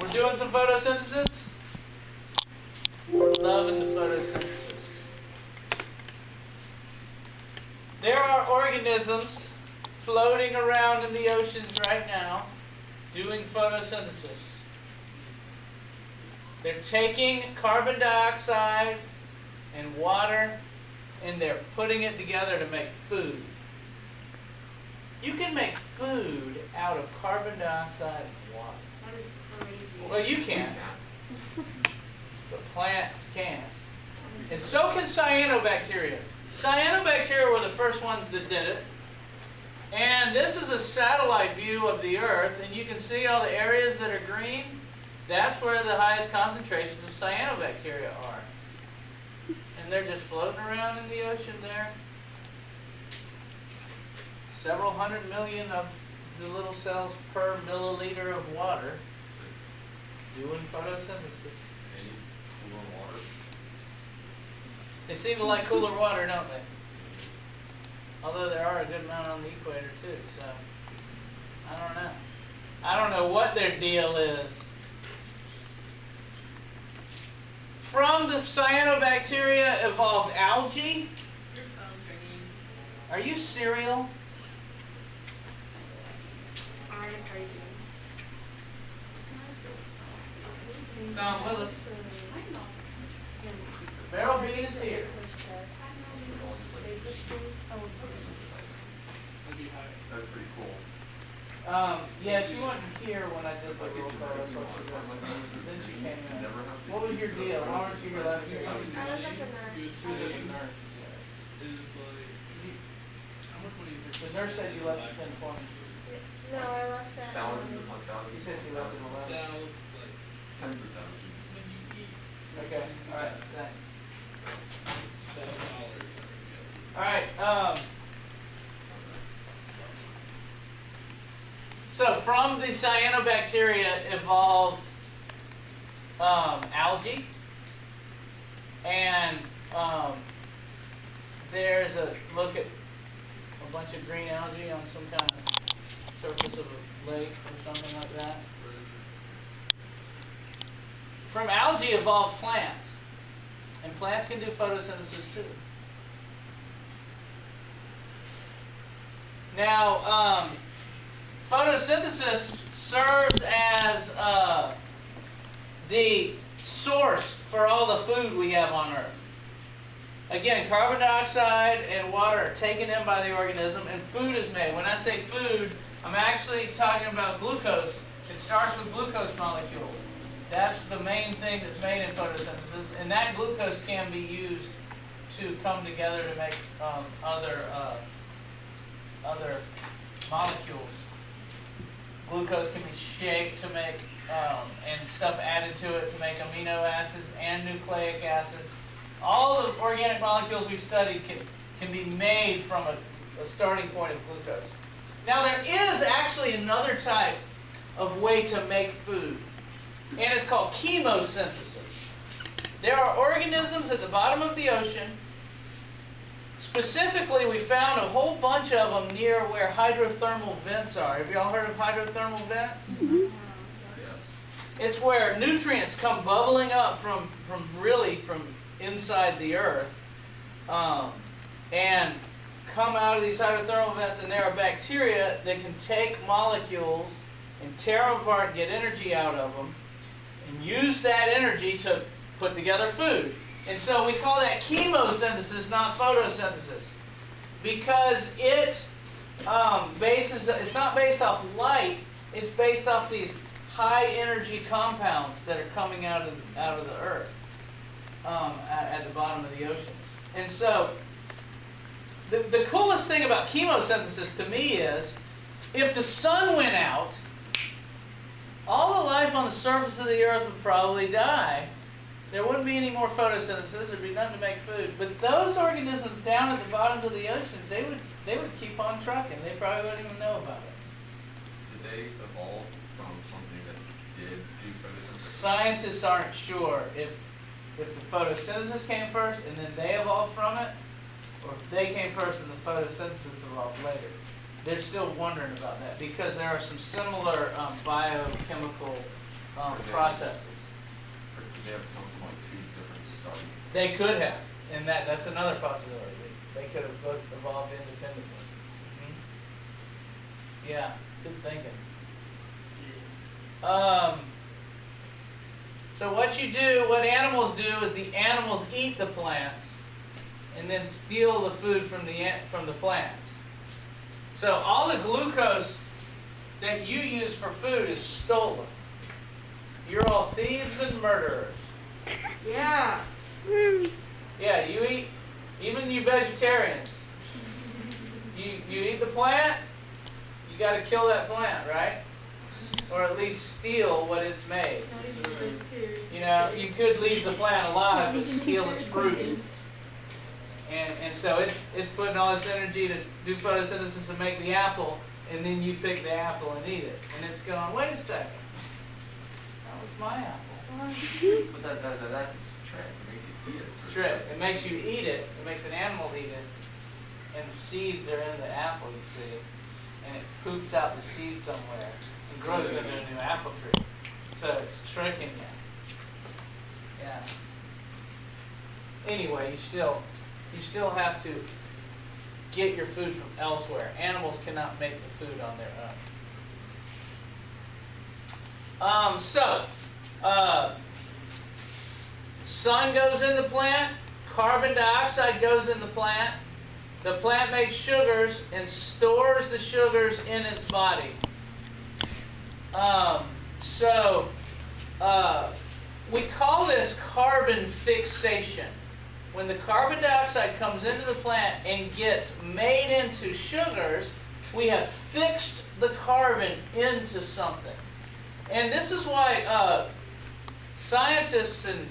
We're doing some photosynthesis. We're loving the photosynthesis. There are organisms floating around in the oceans right now doing photosynthesis. They're taking carbon dioxide and water and they're putting it together to make food. You can make food out of carbon dioxide and water. That is crazy. Well, you can't. The plants can. And so can cyanobacteria. Cyanobacteria were the first ones that did it. And this is a satellite view of the Earth, and you can see all the areas that are green. That's where the highest concentrations of cyanobacteria are. And they're just floating around in the ocean there. Several hundred million of the little cells per milliliter of water doing photosynthesis. Cooler water. They seem to like cooler water, don't they? Although there are a good amount on the equator too, so I don't know. I don't know what their deal is. From the cyanobacteria evolved algae. Your phone's ringing. Are you cereal? I'm crazy. Tom Willis. Beryl Bean is here. That's pretty cool. Yeah, she wasn't here when I did the roll call. That's what she was. Then she came in. What was your deal? Why weren't you here last year? I was at the nurse. You were the nurse. The nurse said you left at 10:20. No, I left at. Thousands upon thousands. She said she left at 11. Tens of thousands. Okay. All right. Thanks. All right. So from the cyanobacteria evolved algae, and there's a look at a bunch of green algae on some kind of surface of a lake or something like that. From algae evolved plants, and plants can do photosynthesis too. Now, photosynthesis serves as the source for all the food we have on Earth. Again, carbon dioxide and water are taken in by the organism, and food is made. When I say food, I'm actually talking about glucose. It starts with glucose molecules. That's the main thing that's made in photosynthesis, and that glucose can be used to come together to make other molecules. Glucose can be shaped to make, and stuff added to it to make amino acids and nucleic acids. All the organic molecules we studied can be made from a starting point of glucose. Now there is actually another type of way to make food, and it's called chemosynthesis. There are organisms at the bottom of the ocean. Specifically, we found a whole bunch of them near where hydrothermal vents are. Have you all heard of hydrothermal vents? Mm-hmm. Yes. It's where nutrients come bubbling up from inside the earth and come out of these hydrothermal vents, and there are bacteria that can take molecules and tear them apart and get energy out of them and use that energy to put together food. And so we call that chemosynthesis, not photosynthesis, because it's not based off light, it's based off these high energy compounds that are coming out of the earth at the bottom of the oceans. And so the coolest thing about chemosynthesis to me is if the sun went out, all the life on the surface of the earth would probably die. There wouldn't be any more photosynthesis. There'd be nothing to make food. But those organisms down at the bottoms of the oceans, they would keep on trucking. They probably wouldn't even know about it. Did they evolve from something that did do photosynthesis? Scientists aren't sure if the photosynthesis came first and then they evolved from it, or if they came first and the photosynthesis evolved later. they're still wondering about that because there are some similar biochemical processes. Or could they have come from like two different starting? They could have, and that's another possibility. They could have both evolved independently. Yeah, good thinking. So what animals do is the animals eat the plants and then steal the food from the plants. So all the glucose that you use for food is stolen. You're all thieves and murderers. Yeah. Yeah, you eat, even you vegetarians. You eat the plant, you got to kill that plant, right? Or at least steal what it's made. You know, you could leave the plant alive but steal its fruit. And so it's putting all this energy to do photosynthesis and make the apple, and then you pick the apple and eat it. And it's going, wait a second, that was my apple. But that's its trick. It makes you eat it. It's a trick. It makes you eat it. It makes an animal eat it. And the seeds are in the apple, you see. And it poops out the seed somewhere and grows into a new apple tree. So it's tricking you. Yeah. Anyway, you still have to get your food from elsewhere. Animals cannot make the food on their own. Sun goes in the plant, carbon dioxide goes in the plant. The plant makes sugars and stores the sugars in its body. We call this carbon fixation. When the carbon dioxide comes into the plant and gets made into sugars, we have fixed the carbon into something. And this is why scientists and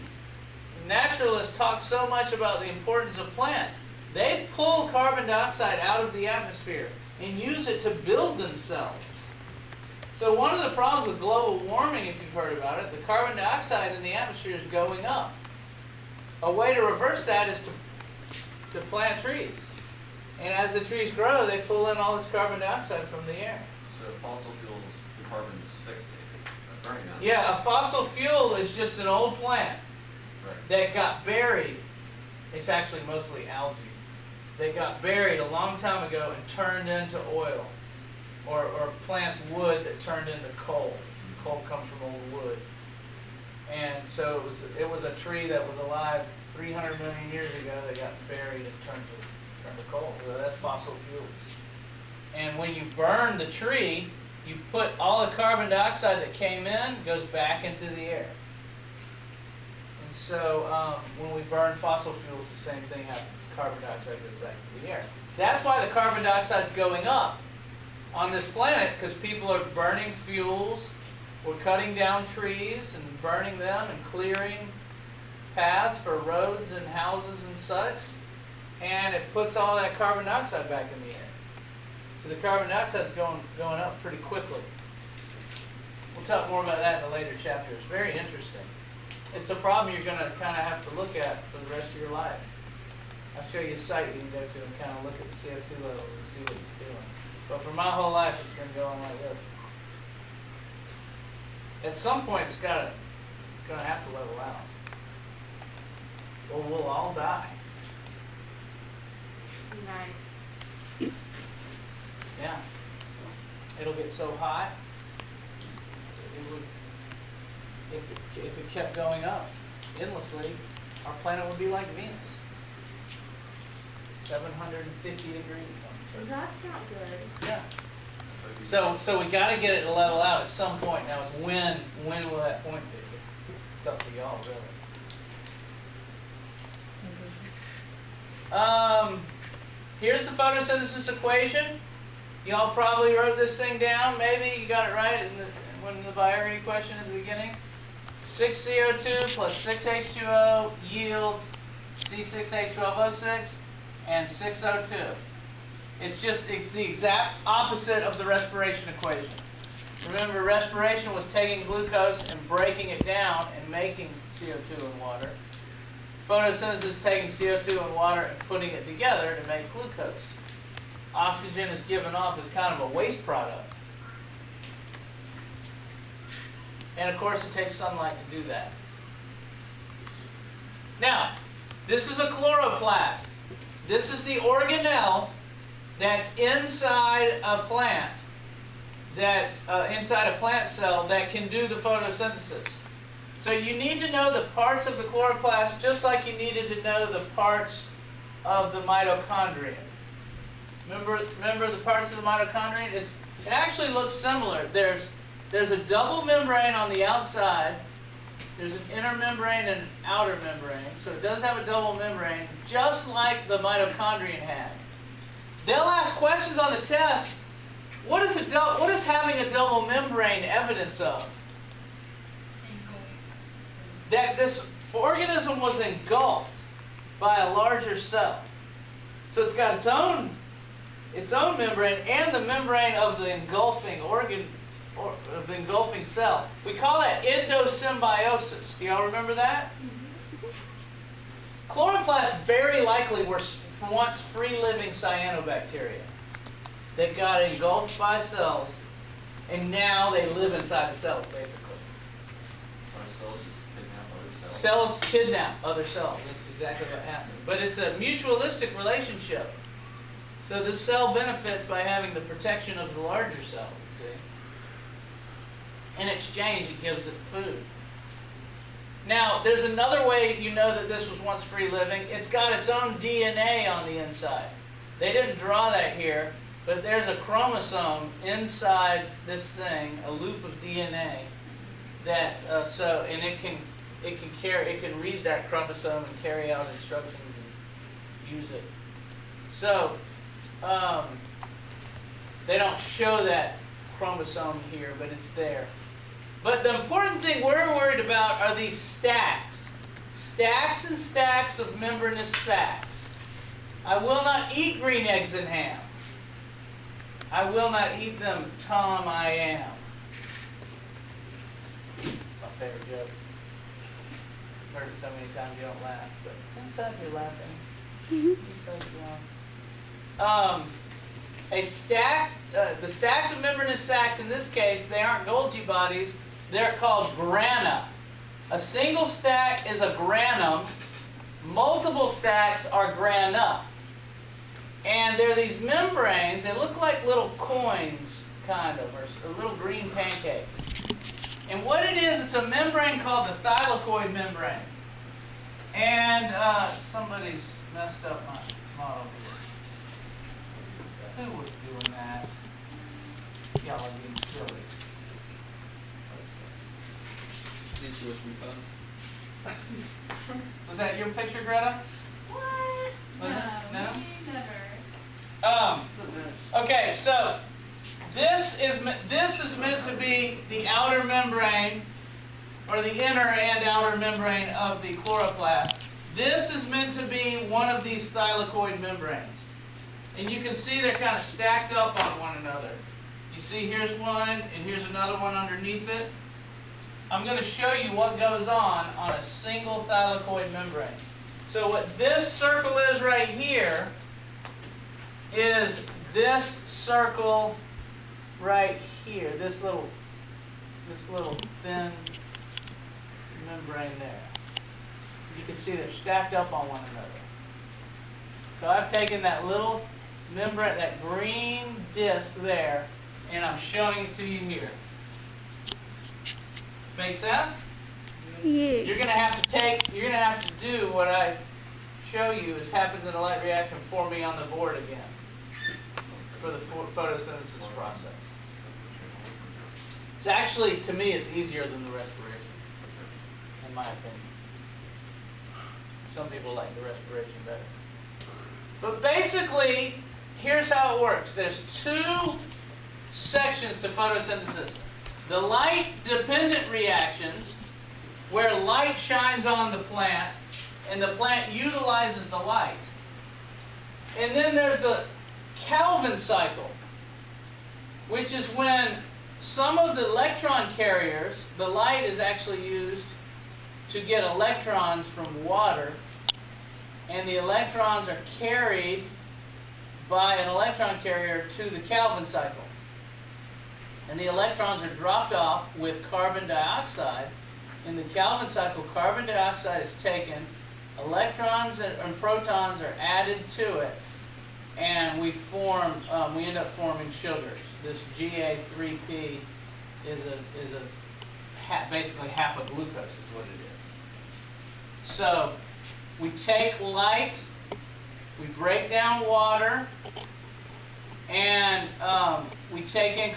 naturalists talk so much about the importance of plants. They pull carbon dioxide out of the atmosphere and use it to build themselves. So one of the problems with global warming, if you've heard about it, the carbon dioxide in the atmosphere is going up. A way to reverse that is to plant trees. And as the trees grow, they pull in all this carbon dioxide from the air. So fossil fuels, the carbon is fixated. Burning them. Yeah, a fossil fuel is just an old plant Right. that got buried. It's actually mostly algae. That got buried a long time ago and turned into oil. Or plants wood that turned into coal. Coal comes from old wood. And so it was a tree that was alive 300 million years ago that got buried and turned to coal. So that's fossil fuels. And when you burn the tree, you put all the carbon dioxide that came in goes back into the air. And so when we burn fossil fuels, the same thing happens. Carbon dioxide goes back into the air. That's why the carbon dioxide is going up on this planet, because people are burning fuels. We're cutting down trees and burning them and clearing paths for roads and houses and such. And it puts all that carbon dioxide back in the air. So the carbon dioxide is going up pretty quickly. We'll talk more about that in a later chapter. It's very interesting. It's a problem you're going to kind of have to look at for the rest of your life. I'll show you a site you can go to and kind of look at the CO2 level and see what it's doing. But for my whole life, it's been going like this. At some point, it's going to have to level out. Or we'll all die. Nice. Yeah. It'll get so hot, it would, if it kept going up endlessly, our planet would be like Venus. 750 degrees on the surface. That's not good. Yeah. So we got to get it to level out at some point. Now, it's when will that point be? It's up to y'all, really. Here's the photosynthesis equation. Y'all probably wrote this thing down. Maybe you got it right when the biology question at the beginning. 6 CO2 plus 6 H2O yields C6H12O6 and 6 O2. It's the exact opposite of the respiration equation. Remember, respiration was taking glucose and breaking it down and making CO2 and water. Photosynthesis is taking CO2 and water and putting it together to make glucose. oxygen is given off as kind of a waste product. And of course, it takes sunlight to do that. Now, this is a chloroplast. This is the organelle that's inside a plant, that's inside a plant cell that can do the photosynthesis. So you need to know the parts of the chloroplast just like you needed to know the parts of the mitochondria. Remember the parts of the mitochondria? It actually looks similar. There's a double membrane on the outside. There's an inner membrane and an outer membrane. So it does have a double membrane, just like the mitochondrion had. They'll ask questions on the test. What is having a double membrane evidence of? That this organism was engulfed by a larger cell. So it's got its own membrane and the membrane of the engulfing organ, or of the engulfing cell. We call that endosymbiosis. Do y'all remember that? Chloroplasts very likely were once free-living cyanobacteria that got engulfed by cells, and now they live inside the cells, basically. Cells kidnap other cells. That's exactly what happened. But it's a mutualistic relationship. So the cell benefits by having the protection of the larger cell, see? In exchange, it gives it food. Now, there's another way you know that this was once free-living. It's got its own DNA on the inside. They didn't draw that here, but there's a chromosome inside this thing, a loop of DNA, that and it can read that chromosome and carry out instructions and use it. So they don't show that chromosome here, but it's there. But the important thing we're worried about are these stacks. Stacks and stacks of membranous sacs. I will not eat green eggs and ham. I will not eat them, Tom, I am. My favorite joke. I've heard it so many times you don't laugh, but inside you're laughing. Inside you're laughing. The stacks of membranous sacs, in this case, they aren't Golgi bodies. They're called grana. A single stack is a granum. Multiple stacks are grana. And they're these membranes. They look like little coins, kind of, or little green pancakes. And what it is, it's a membrane called the thylakoid membrane. And somebody's messed up my model here. Who was doing that? Y'all are being silly. Let's see. Intuition post. Was that your picture, Greta? What? Was it? No? Never. Okay, so this is meant to be the outer membrane, or the inner and outer membrane of the chloroplast. This is meant to be one of these thylakoid membranes. And you can see they're kind of stacked up on one another. You see here's one, and here's another one underneath it. I'm going to show you what goes on a single thylakoid membrane. So what this circle is right here is this circle right here, this little thin membrane there. You can see they're stacked up on one another. So I've taken that little membrane, that green disc there, and I'm showing it to you here. Make sense? Yeah. You're gonna have to do what I show you as happens in a light reaction for me on the board again for the photosynthesis process. It's actually, to me, it's easier than the respiration, in my opinion. Some people like the respiration better. But basically, here's how it works. There's two sections to photosynthesis. The light-dependent reactions, where light shines on the plant, and the plant utilizes the light. And then there's the Calvin cycle, which is when some of the electron carriers, the light is actually used to get electrons from water, and the electrons are carried by an electron carrier to the Calvin cycle. And the electrons are dropped off with carbon dioxide. In the Calvin cycle, carbon dioxide is taken, electrons and protons are added to it, and we end up forming sugars. This Ga3P is basically half a glucose is what it is. So we take light, we break down water, and we take in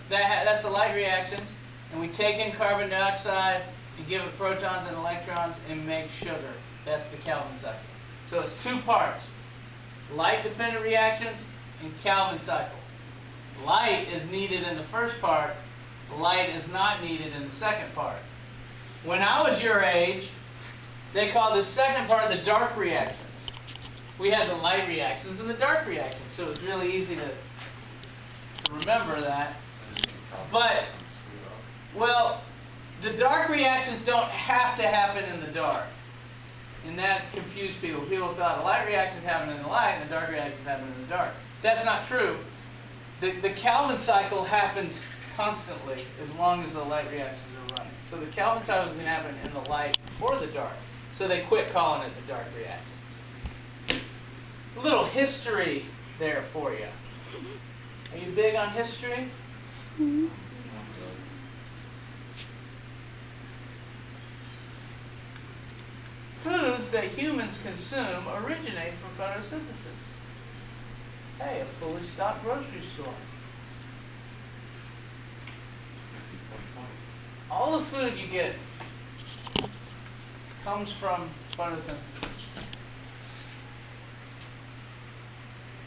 that's the light reactions, and we take in carbon dioxide and give it protons and electrons and make sugar. That's the Calvin cycle. So it's two parts: light-dependent reactions and Calvin cycle. Light is needed in the first part. Light is not needed in the second part. When I was your age, they called the second part the dark reactions. We had the light reactions and the dark reactions, so it was really easy to remember that. But, well, the dark reactions don't have to happen in the dark. And that confused people. People thought the light reactions happen in the light and the dark reactions happen in the dark. That's not true. The Calvin cycle happens constantly as long as the light reactions are running. So the Calvin cycle can happen in the light or the dark. So they quit calling it the dark reactions. A little history there for you. Are you big on history? Mm-hmm. Foods that humans consume originate from photosynthesis. Hey, a fully stocked grocery store. All the food you get comes from photosynthesis.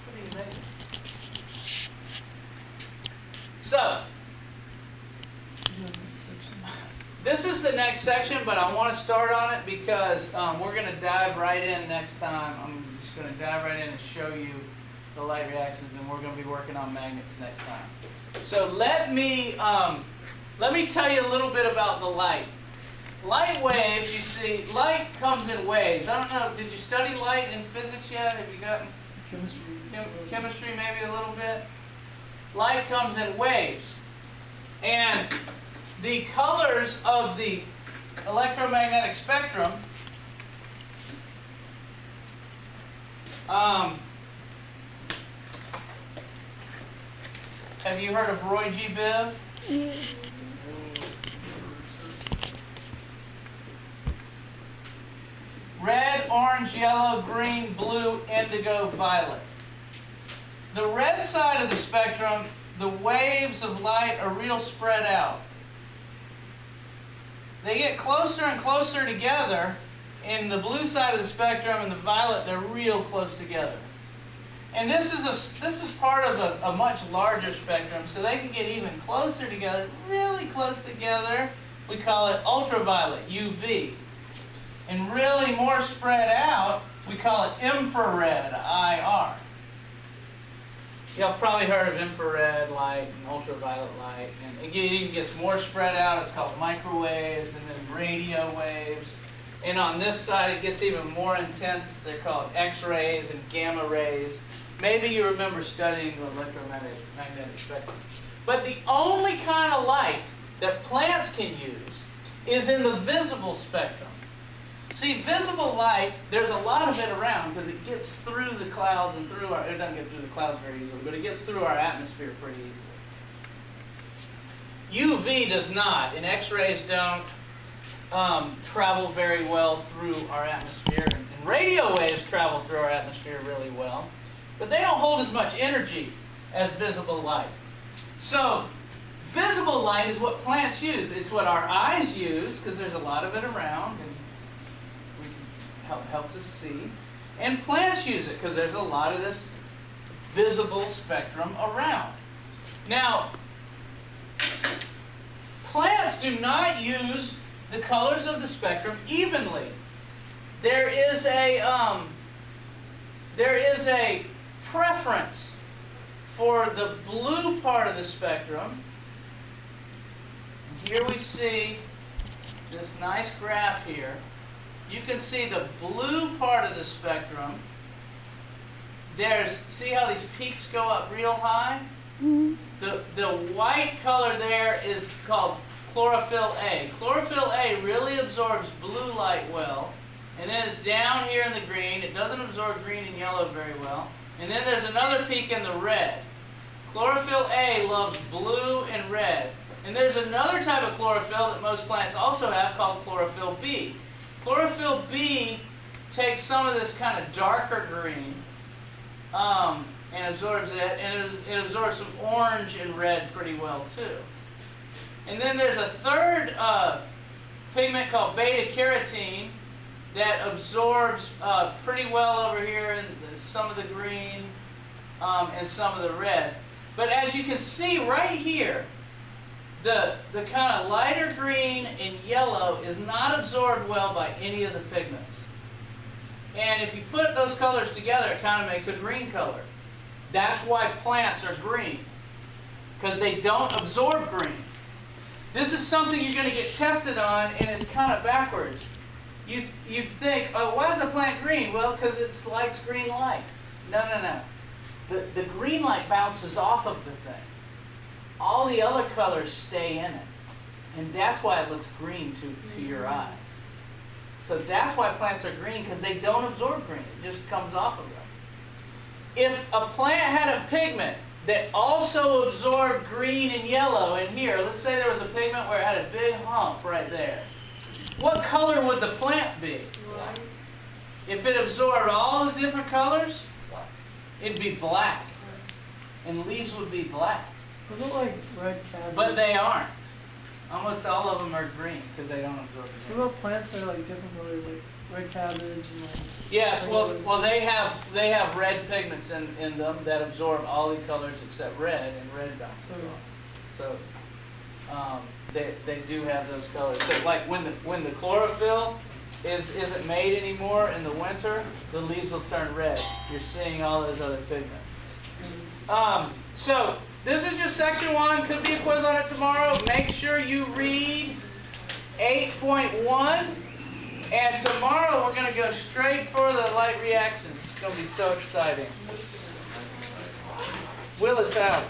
What do you make? So, this is the next section, but I want to start on it because we're going to dive right in next time. I'm just going to dive right in and show you the light reactions, and we're going to be working on magnets next time. So let me tell you a little bit about the light. Light waves, you see, light comes in waves. I don't know, did you study light in physics yet? Have you gotten chemistry maybe a little bit? Light comes in waves. And the colors of the electromagnetic spectrum have you heard of Roy G. Biv? Yes. Red, orange, yellow, green, blue, indigo, violet. The red side of the spectrum, the waves of light are real spread out. They get closer and closer together. In the blue side of the spectrum and the violet, they're real close together. And this is part of a much larger spectrum, so they can get even closer together, really close together. We call it ultraviolet, UV. And really more spread out, we call it infrared, IR. You've probably heard of infrared light and ultraviolet light. And it even gets more spread out. It's called microwaves and then radio waves. And on this side, it gets even more intense. They're called X-rays and gamma rays. Maybe you remember studying the electromagnetic spectrum. But the only kind of light that plants can use is in the visible spectrum. See, visible light, there's a lot of it around because it gets through the clouds and through it doesn't get through the clouds very easily, but it gets through our atmosphere pretty easily. UV does not, and X-rays don't travel very well through our atmosphere, and radio waves travel through our atmosphere really well, but they don't hold as much energy as visible light. So, visible light is what plants use. It's what our eyes use because there's a lot of it around, and helps us see. And plants use it because there's a lot of this visible spectrum around. Now, plants do not use the colors of the spectrum evenly. There is a preference for the blue part of the spectrum. Here we see this nice graph here. You can see the blue part of the spectrum see how these peaks go up real high? The white color there is called chlorophyll A. Chlorophyll A really absorbs blue light well, and then it's down here in the green. It doesn't absorb green and yellow very well. And then there's another peak in the red. Chlorophyll A loves blue and red. And there's another type of chlorophyll that most plants also have called chlorophyll B. Chlorophyll B takes some of this kind of darker green and absorbs it, and it absorbs some orange and red pretty well too. And then there's a third pigment called beta carotene that absorbs pretty well over here in some of the green and some of the red. But as you can see right here, the kind of lighter green and yellow is not absorbed well by any of the pigments. And if you put those colors together, it kind of makes a green color. That's why plants are green, because they don't absorb green. This is something you're going to get tested on, and it's kind of backwards. You'd think, oh, why is a plant green? Well, because it likes green light. No. The green light bounces off of the thing. All the other colors stay in it. And that's why it looks green to your eyes. So that's why plants are green, because they don't absorb green. It just comes off of them. If a plant had a pigment that also absorbed green and yellow in here, let's say there was a pigment where it had a big hump right there, what color would the plant be? White. If it absorbed all the different colors, it'd be black. And leaves would be black. They look like red cabbage. But they aren't. Almost all of them are green because they don't absorb the green. What about plants that are like different colors, like red cabbage and like... Yes, well they have red pigments in them that absorb all the colors except red, and red bounces off. So they do have those colors. So like when the chlorophyll isn't made anymore in the winter, the leaves will turn red. You're seeing all those other pigments. So this is just section 1. Could be a quiz on it tomorrow. Make sure you read 8.1. And tomorrow we're going to go straight for the light reactions. It's going to be so exciting. Willis out.